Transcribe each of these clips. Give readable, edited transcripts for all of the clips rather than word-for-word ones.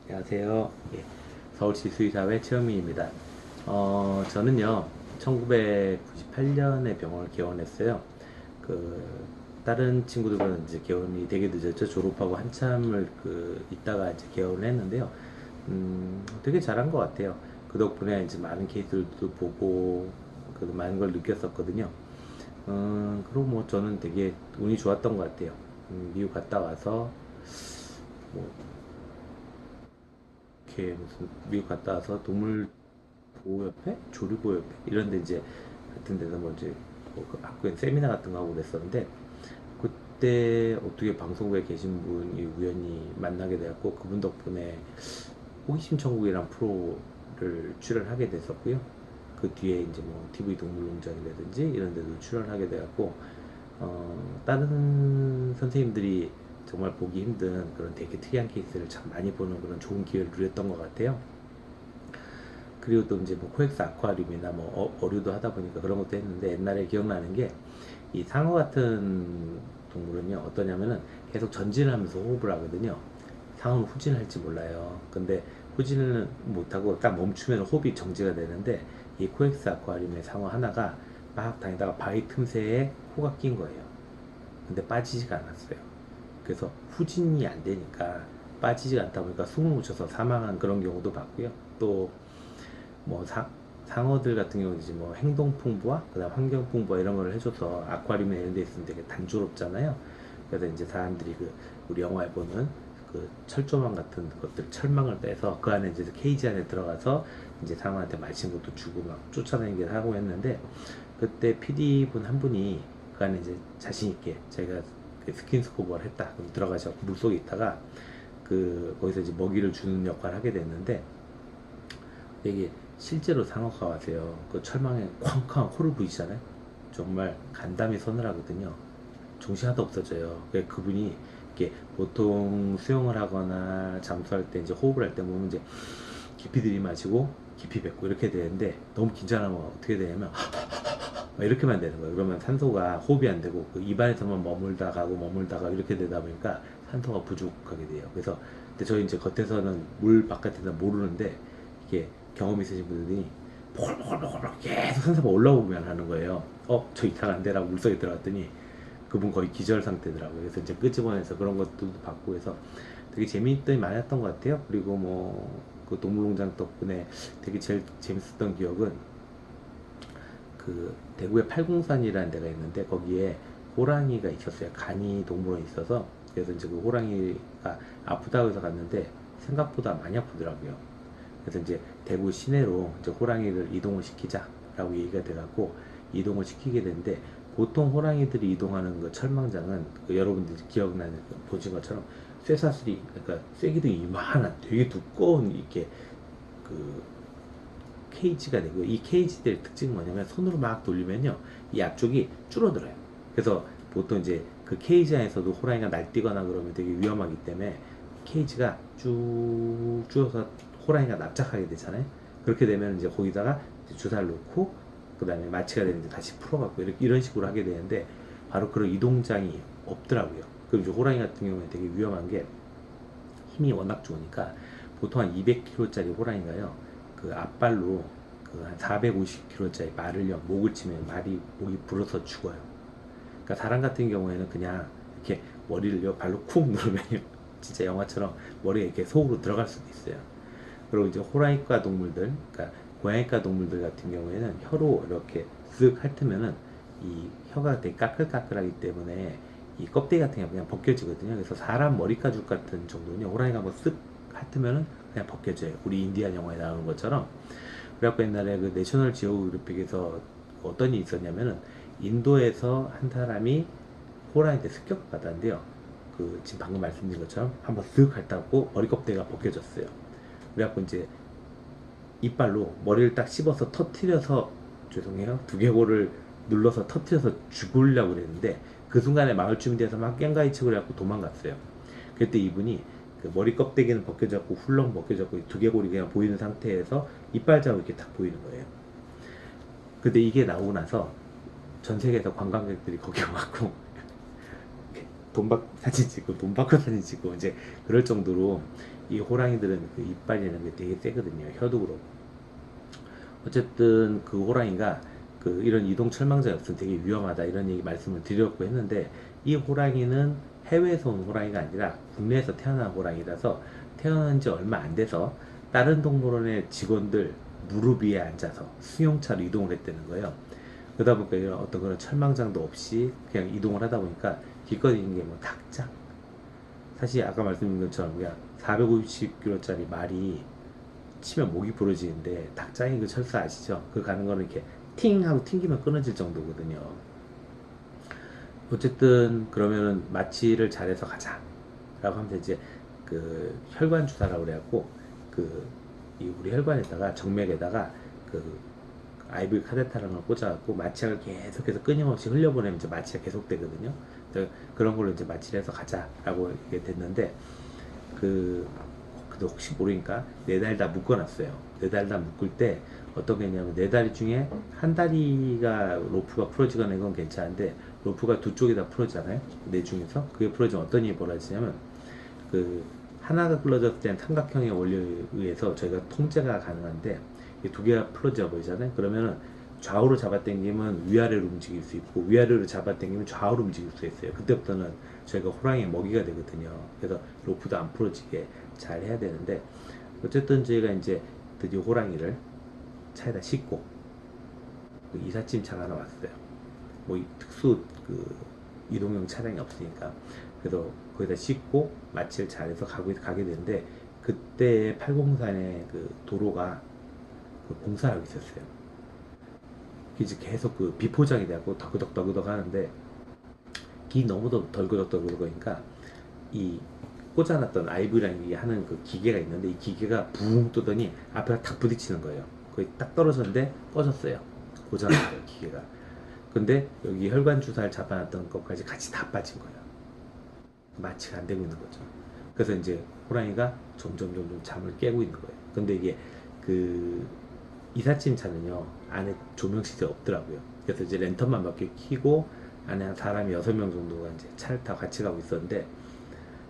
안녕하세요. 예, 서울시 수의사회 최영민입니다. 저는요, 1998년에 병원을 개원했어요. 그, 다른 친구들은 이제 개원이 되게 늦었죠. 졸업하고 한참을 있다가 이제 개원을 했는데요. 되게 잘한 것 같아요. 그 덕분에 이제 많은 케이스들도 보고, 많은 걸 느꼈었거든요. 그리고 뭐 저는 되게 운이 좋았던 것 같아요. 미국 갔다 와서, 뭐 이렇게 무슨 미국 갔다 와서 동물보호협회? 조류보호협회? 이런 데 이제 같은 데서 뭐 이제 뭐그 학교에 세미나 같은 거 하고 그랬었는데 그때 어떻게 방송국에 계신 분이 우연히 만나게 되었고 그분 덕분에 호기심 천국이란 프로를 출연하게 됐었고요. 그 뒤에 이제 뭐 TV 동물농장이라든지 이런 데도 출연하게 되었고 다른 선생님들이 정말 보기 힘든 그런 되게 특이한 케이스를 참 많이 보는 그런 좋은 기회를 누렸던 것 같아요. 그리고 또 이제 뭐 코엑스 아쿠아리움이나 뭐 어류도 하다 보니까 그런 것도 했는데 옛날에 기억나는 게 이 상어 같은 동물은요 어떠냐면은 계속 전진을 하면서 호흡을 하거든요. 상어는 후진할지 몰라요. 근데 후진을 못하고 딱 멈추면 호흡이 정지가 되는데 이 코엑스 아쿠아리움의 상어 하나가 막 다니다가 바위 틈새에 코가 낀 거예요. 근데 빠지지가 않았어요. 그래서 후진이 안 되니까 빠지지가 않다 보니까 숨을 못 쉬어서 사망한 그런 경우도 봤고요. 또 뭐 상어들 같은 경우는 이제 뭐 행동 풍부화, 그다음 환경 풍부화 이런 걸 해줘서 아쿠아리움에 이런 데 있으면 되게 단조롭잖아요. 그래서 이제 사람들이 우리 영화에 보는 그 철조망 같은 것들 철망을 빼서 그 안에 이제 케이지 안에 들어가서 이제 상어한테 맛있는 것도 주고 막 쫓아다니기도 하고 했는데 그때 PD 분 한 분이 그 안에 이제 자신 있게 자기가 그 스킨스쿠버를 했다 그럼 들어가서 물속에 있다가 거기서 이제 먹이를 주는 역할을 하게 됐는데 이게 실제로 상어가 와서요 그 철망에 쾅쾅 코를 부이잖아요. 정말 간담이 서늘하거든요. 정신 하나도 없어져요. 그분이 이렇게 보통 수영을 하거나 잠수할 때 이제 호흡을 할 때 보면 이제 깊이 들이마시고 깊이 뱉고 이렇게 되는데 너무 긴장하면 어떻게 되냐면 이렇게만 되는 거예요. 그러면 산소가 호흡이 안 되고 그 입안에서만 머물다가 이렇게 되다 보니까 산소가 부족하게 돼요. 그래서 근데 저희 이제 겉에서는 물 바깥에서 모르는데 이게 경험 있으신 분들이 보글보글 계속 산소가 올라오면 하는 거예요. 저 이상한데라고 물속에 들어갔더니 그분 거의 기절 상태더라고요. 그래서 이제 끄집어내서 그런 것들도 받고 해서 되게 재미있더니 많았던 것 같아요. 그리고 뭐 그 동물농장 덕분에 되게 제일 재밌었던 기억은 대구에 팔공산이라는 데가 있는데 거기에 호랑이가 있었어요. 간이 동물원에 있어서 그래서 이제 그 호랑이가 아프다고 해서 갔는데 생각보다 많이 아프더라고요. 그래서 이제 대구 시내로 이제 호랑이를 이동을 시키자라고 얘기가 돼갖고 이동을 시키게 되는데 보통 호랑이들이 이동하는 그 철망장은 여러분들이 기억나는 보신 것처럼 쇠사슬이 그러니까 쐐기도 이만한 되게 두꺼운 이렇게 그 케이지가 되고 이 케이지들의 특징은 뭐냐면 손으로 막 돌리면요 이 앞쪽이 줄어들어요. 그래서 보통 이제 그 케이지 안에서도 호랑이가 날뛰거나 그러면 되게 위험하기 때문에 케이지가 쭉 줄어서 호랑이가 납작하게 되잖아요. 그렇게 되면 이제 거기다가 이제 주사를 놓고 그 다음에 마취가 되는데 다시 풀어갖고 이런 식으로 하게 되는데 바로 그런 이동장이 없더라고요. 그럼 이제 호랑이 같은 경우에 되게 위험한 게 힘이 워낙 좋으니까 보통 한 200kg짜리 호랑이가요 그 앞발로 그 한 450kg짜리 말을요 목을 치면 목이 불어서 죽어요. 그러니까 사람 같은 경우에는 그냥 이렇게 머리를요 발로 쿵 누르면요 진짜 영화처럼 머리가 이렇게 속으로 들어갈 수도 있어요. 그리고 이제 호랑이과 동물들, 그러니까 고양이과 동물들 같은 경우에는 혀로 이렇게 쓱 핥으면은 이 혀가 되게 까끌까끌하기 때문에 이 껍데기 같은 게 그냥 벗겨지거든요. 그래서 사람 머리 가죽 같은 정도는요, 호랑이가 한번 쓱 핥으면은 그냥 벗겨져요. 우리 인디안 영화에 나오는 것처럼. 그래갖고 옛날에 그 내셔널 지오그래픽에서 어떤 일이 있었냐면은 인도에서 한 사람이 호랑이한테 습격받았는데요. 지금 방금 말씀드린 것처럼 한번 쓱 핥았고 머리 껍데기가 벗겨졌어요. 그래갖고 이제 이빨로 머리를 딱 씹어서 터트려서 죄송해요 두개골을 눌러서 터트려서 죽으려고 그랬는데 그 순간에 마을 주민들에서 막 깽가이 치고 그래갖고 도망갔어요. 그때 이분이 그 머리 껍데기는 벗겨졌고 훌렁 벗겨졌고 두개골이 그냥 보이는 상태에서 이빨 자국이 이렇게 딱 보이는 거예요. 근데 이게 나오고 나서 전 세계에서 관광객들이 거기 와갖고 돈 받고 사진 찍고 돈 받고 사진 찍고 이제 그럴 정도로 이 호랑이들은 그 이빨이라는 게 되게 세거든요. 혀도 그렇고. 어쨌든 그 호랑이가 그 이런 이동 철망장이 없으면 되게 위험하다 이런 얘기 말씀을 드렸고 했는데, 이 호랑이는 해외에서 온 호랑이가 아니라 국내에서 태어난 호랑이라서 태어난 지 얼마 안 돼서 다른 동물원의 직원들 무릎 위에 앉아서 승용차로 이동을 했다는 거예요. 그러다 보니까 이런 어떤 그런 철망장도 없이 그냥 이동을 하다 보니까 길거리에 있는 게 뭐 닭장, 사실 아까 말씀드린 것처럼 그냥 450kg짜리 말이 치면 목이 부러지는데, 닭장이 그 철사 아시죠? 그 가는 거는 이렇게 팅 하고 튕기면 끊어질 정도거든요. 어쨌든 그러면은 마취를 잘해서 가자 라고 하면서 이제 그 혈관 주사라고 그래갖고 그 이 우리 혈관에다가 정맥에다가 그 IV 카테터라는 걸 꽂아갖고 마취약을 계속해서 끊임없이 흘려보내면 이제 마취가 계속되거든요. 그래서 그런 걸로 이제 마취를 해서 가자라고 이게 됐는데, 근데 혹시 모르니까 4달 다 묶어놨어요. 4달 다 묶을 때 어떤 게 있냐면, 4다리 중에 한 다리가 로프가 풀어지거나 이건 괜찮은데, 로프가 두 쪽이 다 풀어지잖아요. 네 중에서 그게 풀어지면 어떤 일이 벌어지냐면, 그 하나가 풀어졌을 때는 삼각형의 원리에 의해서 저희가 통제가 가능한데, 이 두 개가 풀어져 버리잖아요. 그러면은 좌우로 잡아당기면 위아래로 움직일 수 있고, 위아래로 잡아당기면 좌우로 움직일 수 있어요. 그때부터는 저희가 호랑이의 먹이가 되거든요. 그래서 로프도 안 풀어지게 잘 해야 되는데, 어쨌든 저희가 이제 드디어 호랑이를 차에다 싣고, 그 이삿짐 차가 하나 왔어요. 뭐 특수 그 이동용 차량이 없으니까. 그래서 거기다 싣고 마취를 잘해서 가게 되는데, 그때 803의 그 도로가 그 공사를 하고 있었어요. 이제 계속 그 비포장이 되고 덕그덕 하는데, 기 너무 덜그덕 하니까 이 꽂아놨던 IV라는 하는 그 기계가 있는데, 이 기계가 붕 뜨더니 앞에가 탁 부딪히는 거예요. 거의 딱 떨어졌는데 꺼졌어요. 고장났어요, 기계가. 근데 여기 혈관 주사를 잡아놨던 것까지 같이 다 빠진 거예요. 마취가 안 되고 있는 거죠. 그래서 이제 호랑이가 점점 잠을 깨고 있는 거예요. 근데 이게 그 이삿짐 차는요, 안에 조명 시설이 없더라고요. 그래서 이제 랜턴만 몇 개 켜고 안에 한 사람이 6명 정도가 이제 차를 타고 같이 가고 있었는데,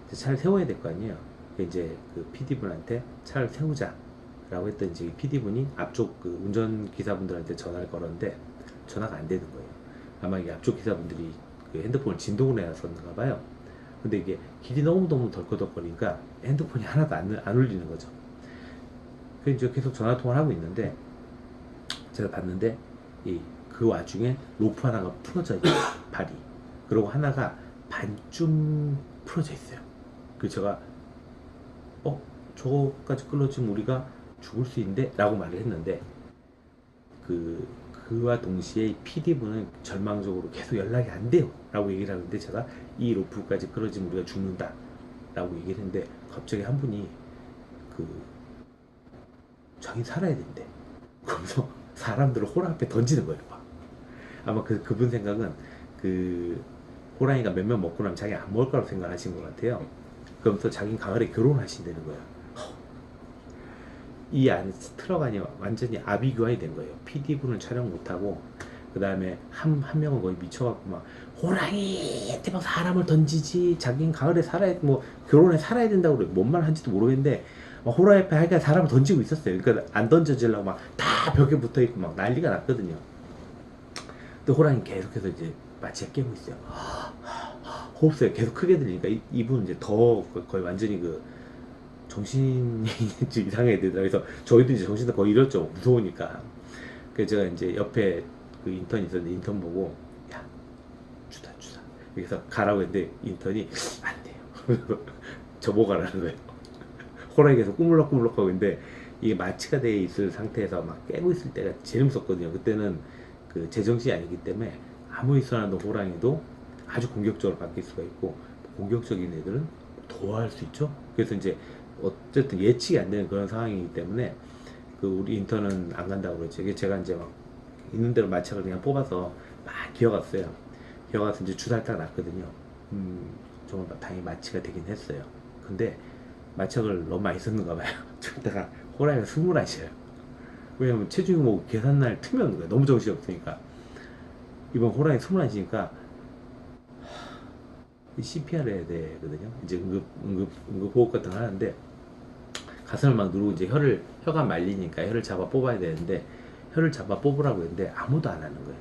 이제 차를 세워야 될 거 아니에요. 이제 그 PD분한테 차를 세우자라고 했더니, 이제 PD분이 앞쪽 그 운전기사분들한테 전화를 걸었는데 전화가 안 되는 거예요. 아마 이게 앞쪽 기사분들이 그 핸드폰을 진동을 해놨었는가 봐요. 근데 이게 길이 너무너무 덜커덕거리니까 핸드폰이 하나도 안 울리는 거죠. 그래서 이제 계속 전화 통화를 하고 있는데, 제가 봤는데 그 와중에 로프 하나가 풀어져 있어요. 발이. 그리고 하나가 반쯤 풀어져 있어요. 그래서 제가 저거까지 끌어지면 우리가 죽을 수 있는데? 라고 말을 했는데, 그와 동시에 PD분은 절망적으로 계속 연락이 안 돼요 라고 얘기를 하는데, 제가 이 로프까지 끌어지면 우리가 죽는다 라고 얘기를 했는데, 갑자기 한 분이 자기 살아야 된대. 그러면서 사람들을 호랑 앞에 던지는 거예요. 막. 아마 그분 생각은 그 호랑이가 몇 명 먹고 나면 자기 안 먹을 거라고 생각하신 것 같아요. 그러면서 자기는 가을에 결혼하신다는 거예요. 이 안에 트럭 안이 완전히 아비규환이 된 거예요. PD분은 촬영 못하고, 그 다음에 한 명은 거의 미쳐갖고 막 호랑이한테 막 사람을 던지지, 자기는 가을에 살아야, 뭐 결혼에 살아야 된다고 그래. 뭔 말 한지도 모르겠는데 막 호랑이 앞에 하여간 사람을 던지고 있었어요. 그러니까 안 던져지려고 막 다 벽에 붙어있고 막 난리가 났거든요. 근데 호랑이 계속해서 이제 마취가 깨고 있어요. 호흡소리가 계속 크게 들리니까 이분은 이제 더 거의 완전히 그 정신이 이상해야 되더라고요. 그래서 저희도 이제 정신도 거의 잃었죠. 무서우니까. 그래서 제가 이제 옆에 그 인턴이 있었는데, 인턴 보고 야 주다 여기서 가라고 했는데, 인턴이 안 돼요. 저보고 가라는 거예요. 호랑이 계속 꾸물럭꾸물럭 하고 있는데, 이게 마취가 돼 있을 상태에서 막 깨고 있을 때가 제일 무섭거든요. 그때는 그 제정신이 아니기 때문에 아무리 순한도 호랑이도 아주 공격적으로 바뀔 수가 있고, 공격적인 애들은 도와할 수 있죠. 그래서 이제 어쨌든 예측이 안 되는 그런 상황이기 때문에 그 우리 인턴은 안 간다고 그러죠. 제가 이제 막 있는 대로 마취를 그냥 뽑아서 막 기어갔어요. 기어가서 이제 주사를 딱 놨거든요. 정말 다행히 마취가 되긴 했어요. 근데 마취약을 너무 많이 썼는가 봐요. 저기다가 호랑이가 숨을 안 쉬어요. 왜냐면 체중이 뭐 계산날 틀면 거예요. 너무 정신이 없으니까. 이번 호랑이 숨을 안 쉬니까 CPR 해야 되거든요. 이제 응급 호흡 같은 거 하는데 가슴을 막 누르고 이제 혀가 말리니까 혀를 잡아 뽑아야 되는데 혀를 잡아 뽑으라고 했는데 아무도 안 하는 거예요.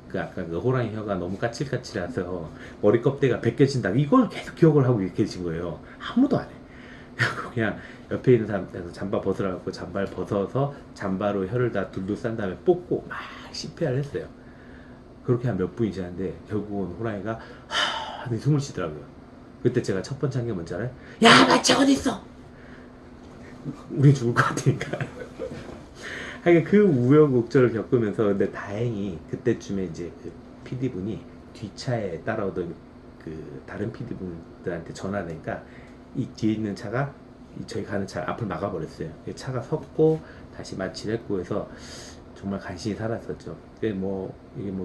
그 아까 그 호랑이 혀가 너무 까칠까칠해서 머리 껍데기가 벗겨진다. 이걸 계속 기억을 하고 계신 거예요. 아무도 안 해. 그냥 옆에 있는 사람한테 잠바 벗으라고 잠바를 벗어서 잠바로 혀를 다 둘둘 다음에 뽑고 막 CPR 했어요. 그렇게 한 몇 분이 지났는데 결국은 호랑이가 하더니 숨을 쉬더라고요. 그때 제가 첫 번째 한 게 뭔지 알아요? 야, 마취 어딨어? 우리 죽을 것 같으니까. 하여간 그 우여곡절을 겪으면서 근데 다행히 그때쯤에 이제 그 PD분이 뒷차에 따라오던 그 다른 PD분들한테 전화하니까 이 뒤에 있는 차가 저희 가는 차 앞을 막아버렸어요. 차가 섰고 다시 마취를 했고 해서 정말 간신히 살았었죠. 이게 뭐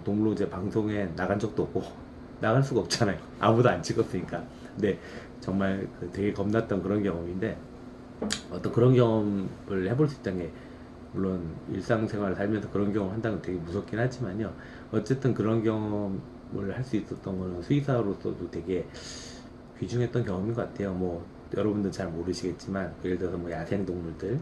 동로제 방송에 나간 적도 없고 나갈 수가 없잖아요. 아무도 안 찍었으니까. 근데 정말 그 되게 겁났던 그런 경험인데 어떤 그런 경험을 해볼 수 있다는 게 물론 일상생활을 살면서 그런 경험을 한다는 건 되게 무섭긴 하지만요. 어쨌든 그런 경험을 할 수 있었던 거는 수의사로서도 되게 귀중했던 경험인 것 같아요. 뭐 여러분들 잘 모르시겠지만 예를 들어서 뭐 야생동물들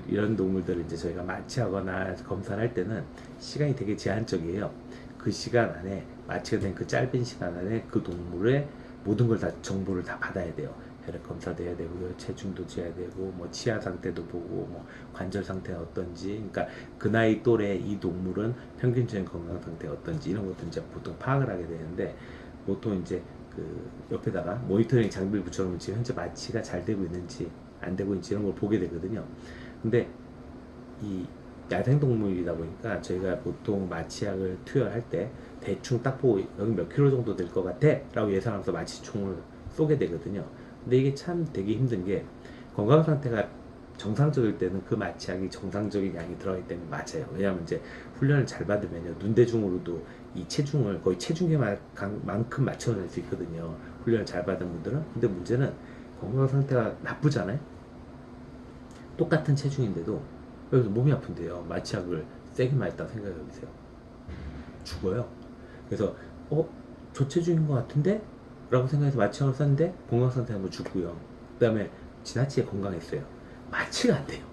이런 동물들을 이제 저희가 마취하거나 검사를 할 때는 시간이 되게 제한적이에요. 그 시간 안에 마취가 된 그 짧은 시간 안에 그 동물의 모든 걸 다 정보를 다 받아야 돼요. 혈액 검사도 해야 되고요, 체중도 재야 되고, 뭐 치아 상태도 보고, 뭐 관절 상태가 어떤지, 그러니까 그 나이 또래 이 동물은 평균적인 건강 상태가 어떤지 이런 것도 이제 보통 파악을 하게 되는데 보통 이제 그 옆에다가 모니터링 장비를 붙여놓으면 지금 현재 마취가 잘 되고 있는지 안 되고 있는지 이런 걸 보게 되거든요. 근데 이 야생동물이다 보니까 저희가 보통 마취약을 투여할 때 대충 딱 보고 여기 몇 킬로 정도 될 것 같아 라고 예상하면서 마취총을 쏘게 되거든요. 근데 이게 참 되게 힘든 게 건강 상태가 정상적일 때는 그 마취약이 정상적인 양이 들어가기 때문에 맞아요. 왜냐하면 이제 훈련을 잘 받으면요 눈대중으로도 이 체중을 거의 체중계만큼 맞춰낼 수 있거든요. 훈련을 잘 받은 분들은. 근데 문제는 건강 상태가 나쁘잖아요. 똑같은 체중인데도 여기서 몸이 아픈데요. 마취약을 세게 맞았다 생각해 보세요. 죽어요. 그래서 저체중인 것 같은데? 라고 생각해서 마취약을 쐈는데 건강 상태 한번 죽고요. 그 다음에 지나치게 건강했어요. 마취가 안 돼요.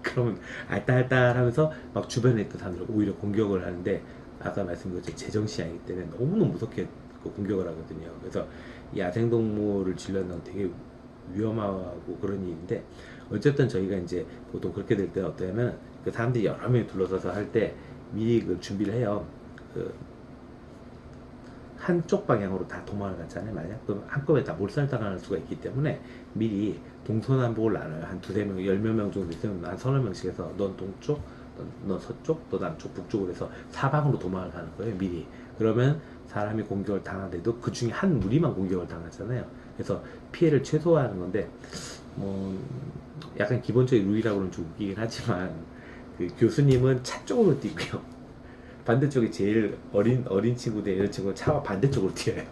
그러면 알딸딸 하면서 막 주변에 있던 사람들 오히려 공격을 하는데 아까 말씀드린 것처럼 제정신이 아니기 때문에 너무너무 무섭게 공격을 하거든요. 그래서 이 야생동물을 진료하는 건 되게 위험하고 그런 일인데 어쨌든 저희가 이제 보통 그렇게 될 때는 어떠냐면 그 사람들이 여러 명이 둘러서서 할 때 미리 그 준비를 해요. 그 한쪽 방향으로 다 도망을 갔잖아요. 만약 그럼 한꺼번에 다 몰살당할 수가 있기 때문에 미리 동서남북을 나눠요. 한 두세 명, 열 몇 명 정도 있으면 한 서너 명씩 해서 넌 동쪽, 넌 서쪽, 너 남쪽, 북쪽으로 해서 사방으로 도망을 가는 거예요. 미리. 그러면 사람이 공격을 당하는데도 그 중에 한 무리만 공격을 당하잖아요. 그래서 피해를 최소화하는 건데 뭐 약간 기본적인 룰이라고는 좀 웃기긴 하지만 그 교수님은 차 쪽으로 뛰고요. 반대쪽에 제일 어린 친구들 이런 친구는 차와 반대쪽으로 튀어요.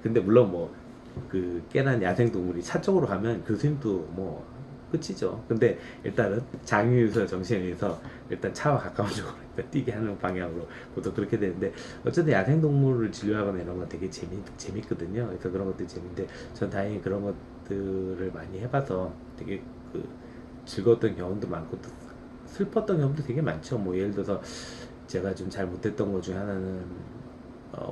근데 물론 뭐 그 깨난 야생 동물이 차 쪽으로 가면 교수님도 뭐 끝이죠. 근데 일단은 장유유서 정신에 의해서 일단 차와 가까운 쪽으로 뛰게 하는 방향으로 보통 그렇게 되는데 어쨌든 야생 동물을 진료하거나 이런 건 되게 재밌거든요. 그래서 그런 것들이 재밌는데 전 다행히 그런 것들을 많이 해봐서 되게 그 즐거웠던 경험도 많고 또 슬펐던 경험도 되게 많죠. 뭐 예를 들어서 제가 좀 잘 못했던 것 중에 하나는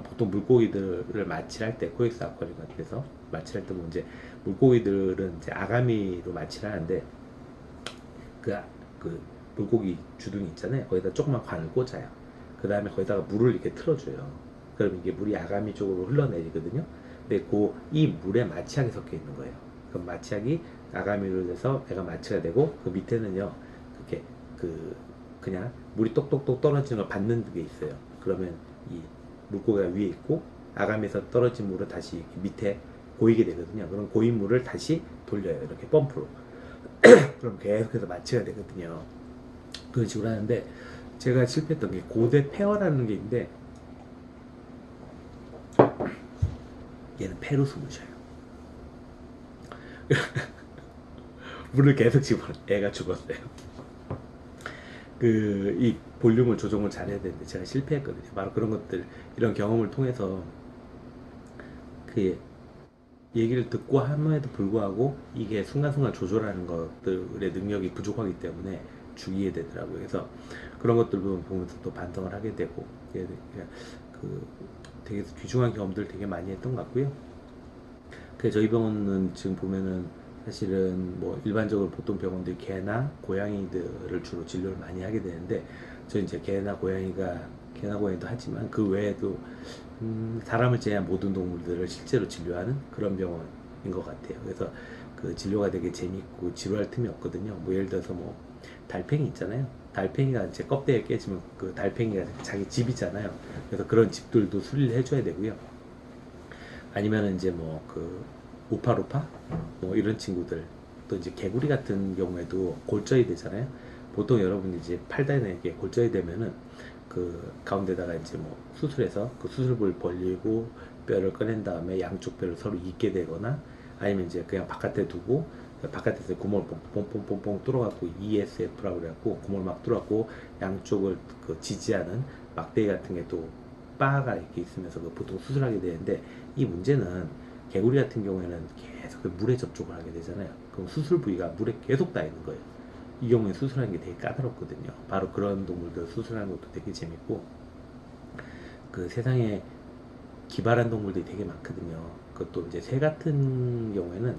보통 물고기들을 마취할 때 코엑스 아쿠아리움 같은 데서 마취할 때 뭐 이제 물고기들은 이제 아가미로 마취를 하는데 그, 그 물고기 주둥이 있잖아요. 거기다 조그만 관을 꽂아요. 그 다음에 거기다가 물을 이렇게 틀어줘요. 그럼 이게 물이 아가미 쪽으로 흘러내리거든요. 근데 이 물에 마취약이 섞여 있는 거예요. 그럼 마취약이 아가미로 돼서 배가 마취가 되고 그 밑에는요 그렇게 그냥 물이 똑똑똑 떨어지는 걸 받는 게 있어요. 그러면 이 물고기가 위에 있고 아가미에서 떨어진 물을 다시 밑에 고이게 되거든요. 그럼 고인 물을 다시 돌려요. 이렇게 펌프로. 그럼 계속해서 마취가 되거든요. 그런 식으로 하는데 제가 실패했던 게 고대 폐허라는 게 있는데 얘는 폐로 숨을 쉬어요. 물을 계속 집어넣어. 애가 죽었어요. 이 볼륨을 조정을 잘해야 되는데 제가 실패했거든요. 바로 그런 것들, 이런 경험을 통해서 그 얘기를 듣고 함에도 불구하고 이게 순간순간 조절하는 것들의 능력이 부족하기 때문에 죽이게 되더라고요. 그래서 그런 것들 보면서 또 반성을 하게 되고, 그 되게 귀중한 경험들 되게 많이 했던 것 같고요. 그 저희 병원은 지금 보면은 사실은 뭐 일반적으로 보통 병원들이 개나 고양이들을 주로 진료를 많이 하게 되는데, 저희 이제 개나 고양이도 하지만 그 외에도 사람을 제외한 모든 동물들을 실제로 진료하는 그런 병원인 것 같아요. 그래서 그 진료가 되게 재밌고 지루할 틈이 없거든요. 뭐 예를 들어서 뭐 달팽이 있잖아요. 달팽이가 이제 껍데기에 깨지면 그 달팽이가 자기 집이잖아요. 그래서 그런 집들도 수리를 해줘야 되고요. 아니면 이제 뭐 그 우파루파 뭐 이런 친구들, 또 이제 개구리 같은 경우에도 골절이 되잖아요. 보통 여러분이 이제 팔다리에 골절이 되면은 그 가운데다가 이제 뭐 수술해서 그 수술부를 벌리고 뼈를 꺼낸 다음에 양쪽 뼈를 서로 잇게 되거나, 아니면 이제 그냥 바깥에 두고 바깥에서 구멍을 뽕뽕뽕뽕 뚫어갖고 ESF라고 그래갖고 구멍을 막 뚫어갖고 양쪽을 그 지지하는 막대기 같은 게 또 바가 이렇게 있으면서 그 보통 수술하게 되는데, 이 문제는 개구리 같은 경우에는 계속 그 물에 접촉을 하게 되잖아요. 그럼 수술 부위가 물에 계속 닿아 있는 거예요. 이 경우에 수술하는 게 되게 까다롭거든요. 바로 그런 동물들 수술하는 것도 되게 재밌고, 그 세상에 기발한 동물들이 되게 많거든요. 그것도 이제 새 같은 경우에는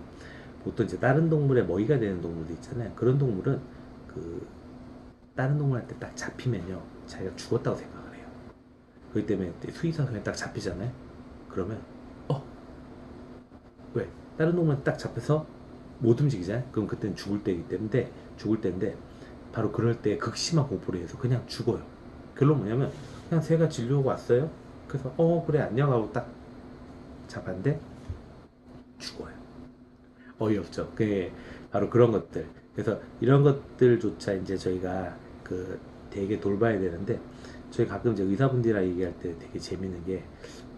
보통 이제 다른 동물의 먹이가 되는 동물도 있잖아요. 그런 동물은 그 다른 동물한테 딱 잡히면요, 자기가 죽었다고 생각을 해요. 그렇기 때문에 수의사선에 딱 잡히잖아요. 그러면 어 왜? 다른 동물한테 딱 잡혀서 못 움직이잖아요. 그럼 그때는 죽을 때인데 바로 그럴 때 극심한 공포를 해서 그냥 죽어요. 결론 뭐냐면 그냥 새가 진료하고 왔어요. 그래서 그래 안녕 하고 딱 잡았는데 죽어요. 어이없죠. 그게 바로 그런 것들. 그래서 이런 것들조차 이제 저희가 그 되게 돌봐야 되는데, 저희 가끔 이제 의사분들이랑 얘기할 때 되게 재밌는 게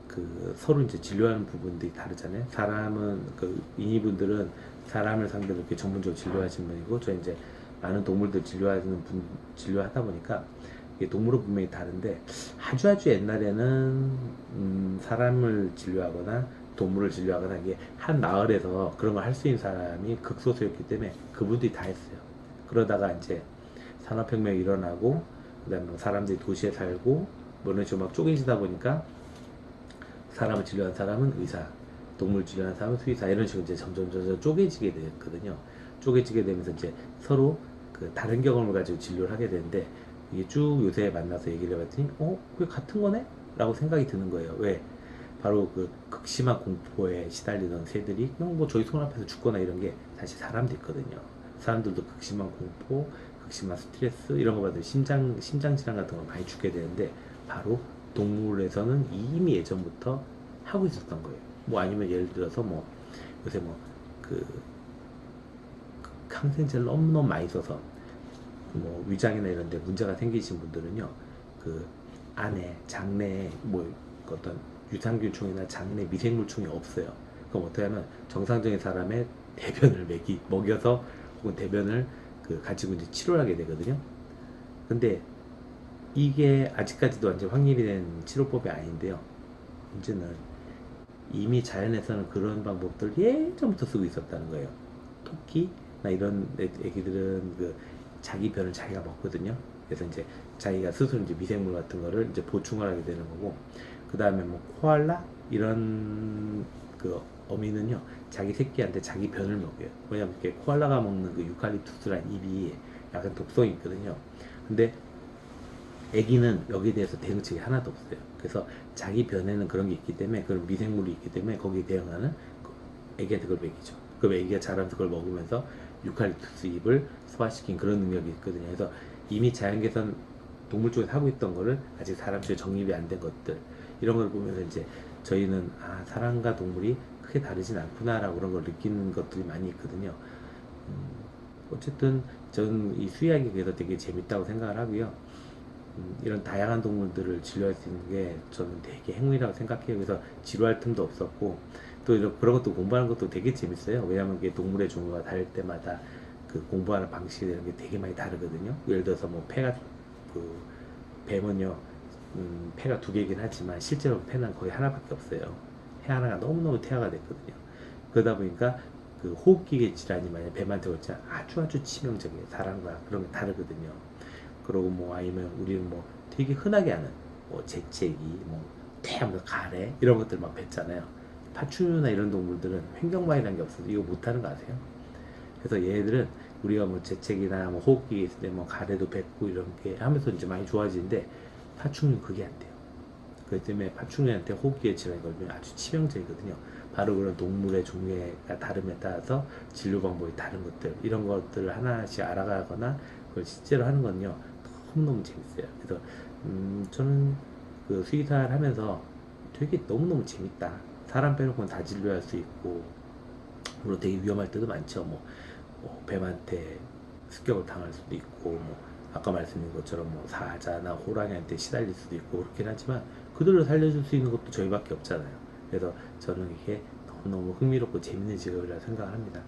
그 서로 이제 진료하는 부분들이 다르잖아요. 사람은 그 인이분들은 사람을 상대로 이렇게 전문적으로 진료하시는 분이고, 저희 이제 많은 동물들 진료하다 보니까 이게 동물은 분명히 다른데, 아주 옛날에는 사람을 진료하거나 동물을 진료하거나 이게 한 마을에서 그런 걸 할 수 있는 사람이 극소수였기 때문에 그분들이 다 했어요. 그러다가 이제 산업혁명이 일어나고, 그다음에 뭐 사람들이 도시에 살고 뭐 이런 식으로 막 쪼개지다 보니까 사람을 진료하는 사람은 의사, 동물 진료하는 사람은 수의사, 이런 식으로 이제 점점 쪼개지게 됐거든요. 쪼개지게 되면서 이제 서로 그 다른 경험을 가지고 진료를 하게 되는데, 이게 쭉 요새 만나서 얘기를 해봤더니 그게 같은 거네? 라고 생각이 드는 거예요. 왜? 바로 그 극심한 공포에 시달리던 새들이 그냥 뭐 저희 손 앞에서 죽거나 이런 게 사실 사람도 있거든요. 사람들도 극심한 공포, 극심한 스트레스 이런 거 받으면 심장 질환 같은 걸 많이 죽게 되는데, 바로 동물에서는 이미 예전부터 하고 있었던 거예요. 뭐 아니면 예를 들어서 뭐 요새 뭐그 항생제를 너무너무 많이 써서 뭐 위장이나 이런 데 문제가 생기신 분들은요, 그 안에 장내에 뭐 어떤 유산균총이나 장내 미생물총이 없어요. 그럼 어떻게 하면 정상적인 사람의 대변을 먹여서 혹은 대변을 그 가지고 이제 치료를 하게 되거든요. 근데 이게 아직까지도 완전 확립이 된 치료법이 아닌데요. 문제는 이미 자연에서는 그런 방법들 예전부터 쓰고 있었다는 거예요. 토끼나 이런 애기들은 그 자기 변을 자기가 먹거든요. 그래서 이제 자기가 스스로 이제 미생물 같은 거를 이제 보충을 하게 되는 거고, 그 다음에 뭐 코알라 이런 그 어미는요, 자기 새끼한테 자기 변을 먹여요. 왜냐면 이렇게 코알라가 먹는 그 유칼립투스란 잎이 약간 독성이 있거든요. 근데 애기는 여기에 대해서 대응책이 하나도 없어요. 그래서 자기 변에는 그런 게 있기 때문에, 그런 미생물이 있기 때문에 거기에 대응하는 애기한테 그걸 먹이죠. 그럼 애기가 자라면서 그걸 먹으면서 유칼립투스 잎을 소화시킨 그런 능력이 있거든요. 그래서 이미 자연계선 동물 쪽에서 하고 있던 거를 아직 사람 쪽에 정립이 안 된 것들, 이런 걸 보면서 이제 저희는 사람과 동물이 크게 다르진 않구나라고 그런 걸 느끼는 것들이 많이 있거든요. 어쨌든 저는 이 수의학에 대해서 되게 재밌다고 생각을 하고요. 이런 다양한 동물들을 진료할 수 있는 게 저는 되게 행운이라고 생각해요. 그래서 지루할 틈도 없었고, 또 그런 것도 공부하는 것도 되게 재밌어요. 왜냐하면 이게 동물의 종류가 다를 때마다 그 공부하는 방식이 되는 게 되게 많이 다르거든요. 예를 들어서 뭐 그 뱀은요, 폐가 두 개이긴 하지만 실제로 폐는 거의 하나밖에 없어요. 해 하나가 너무너무 태아가 됐거든요. 그러다 보니까 그 호흡기계 질환이 만약 뱀한테 걸치면 아주 치명적이에요. 사람과 그런 게 다르거든요. 그리고 뭐 아니면 우리는 뭐 되게 흔하게 하는 뭐 재채기, 뭐 태아나 가래 이런 것들 막 뱉잖아요. 파충류나 이런 동물들은 횡격막이라는 게 없어서 이거 못하는 거 아세요? 그래서 얘들은 우리가 뭐 재채기나 뭐 호흡기 있을 때 뭐 가래도 뱉고 이런 게 하면서 이제 많이 좋아지는데 파충류는 그게 안 돼요. 그렇기 때문에 파충류한테 호흡기에 질환이 걸리면 아주 치명적이거든요. 바로 그런 동물의 종류가 다름에 따라서 진료 방법이 다른 것들 이런 것들을 하나씩 알아가거나 그걸 실제로 하는 건요 너무너무 재밌어요. 그래서 저는 그 수의사를 하면서 되게 너무너무 재밌다. 사람 빼놓고는 다 진료할 수 있고 물론 되게 위험할 때도 많죠. 뭐 뱀한테 습격을 당할 수도 있고 뭐 아까 말씀드린 것처럼 뭐 사자나 호랑이한테 시달릴 수도 있고 그렇긴 하지만 그들을 살려줄 수 있는 것도 저희밖에 없잖아요. 그래서 저는 이게 너무너무 흥미롭고 재밌는 직업이라 생각합니다.